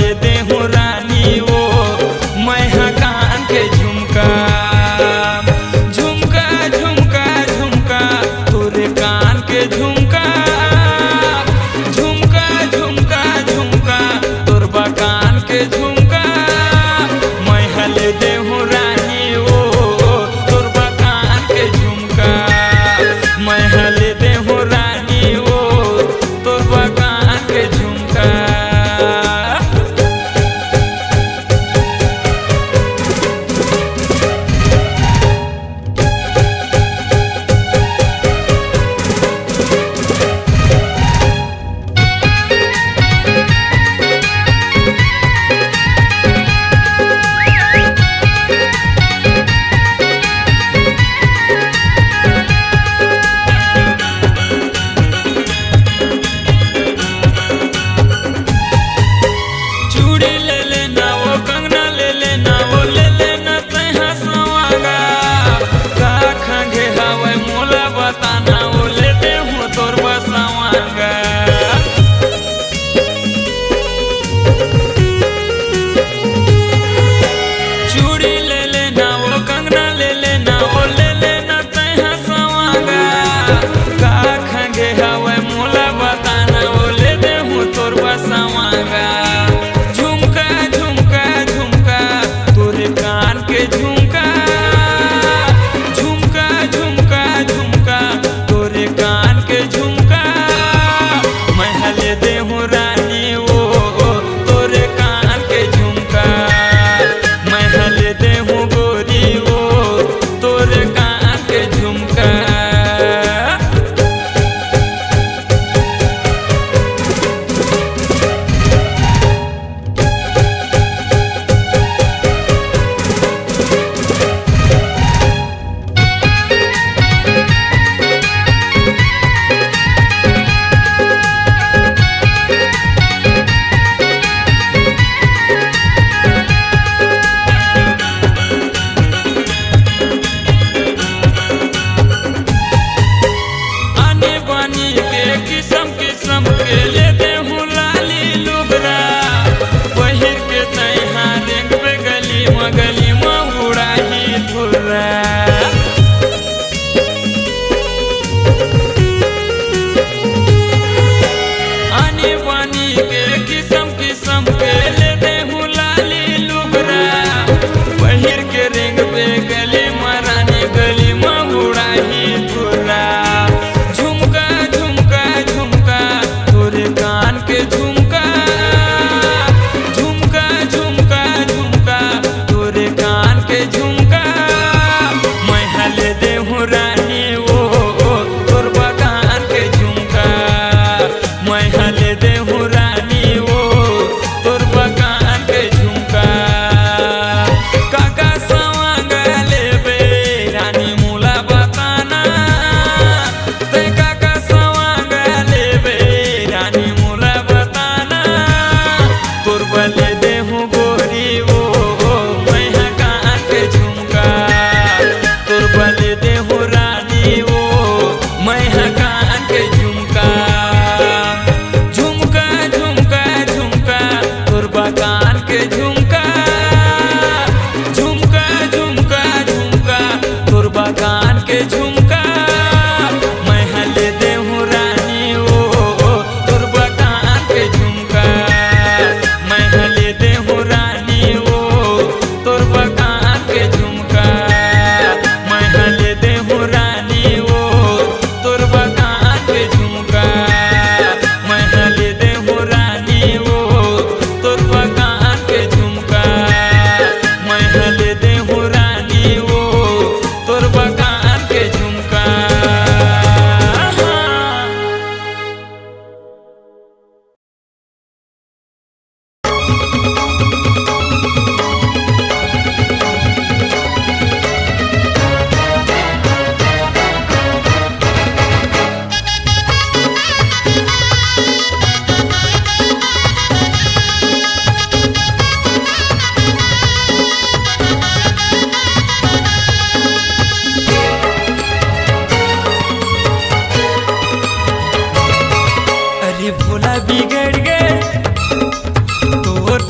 हले दे हूँ रानी वो मैं हाँ कान के झुमका झुमका झुमका झुमका तोरे कान के झुमका झुमका झुमका झुमका तोरबा कान के झुमका मैं हले दे हूँ रानी वो तोरबा कान के झुमका मैं हले दे हूँ रानी वो तोरबा कान के झुमका।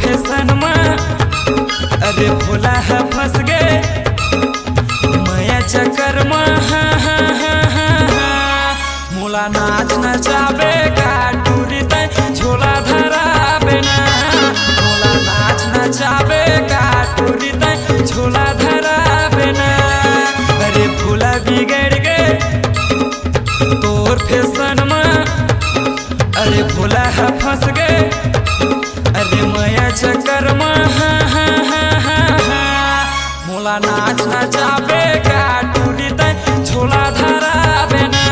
फैशन में अरे भोला है फंस गए माया चक्कर में मोला नाच नचाबे काटूरी तय झोला धराबे ना मोला नाच नचाबे काटूरी तय झोला धराबे ना अरे भोला बिगड़ गए तोर फैशन में अरे भोला है फंस गए अरे माया चक्कर में मोला नाच नचाबे काटूरी तय झोला धराबे ना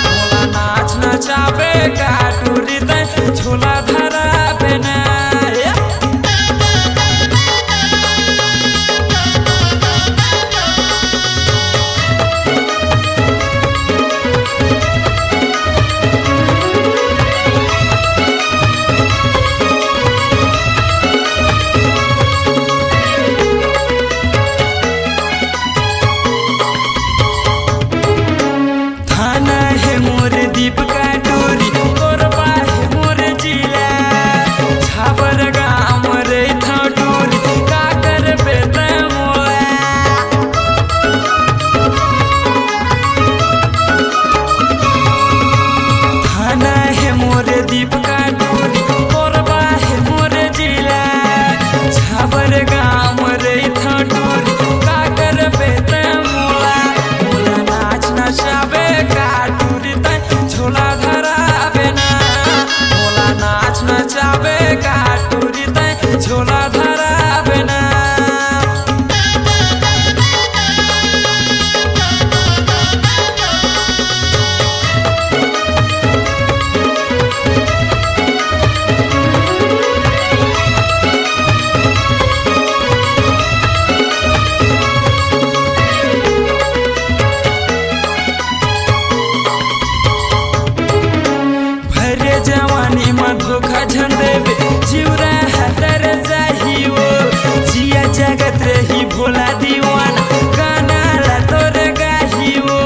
मोला नाच नचाबे काटूरी तय झोला धराबे ना दीप का डोरी कोरबा है मोर जिला छाबर गाम रे था डोरी का कर बेटा मोला थाना है मोर दीप का डोरी कोरबा है मोर जिला छाबर गाम रे था डोरी का कर बेटा मोला मोला नाच नचाबे काटूरी झोला धराबे ना मोला नाच नचाबे काटूरी तय झोला धराबे ना जवानी में धोखा झन देवे जीवरा हतर चाहिए जिया जगत रही भोला दीवाना गाना ला तोर गाहियो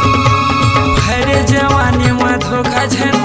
भरे जवानी में धोखा झन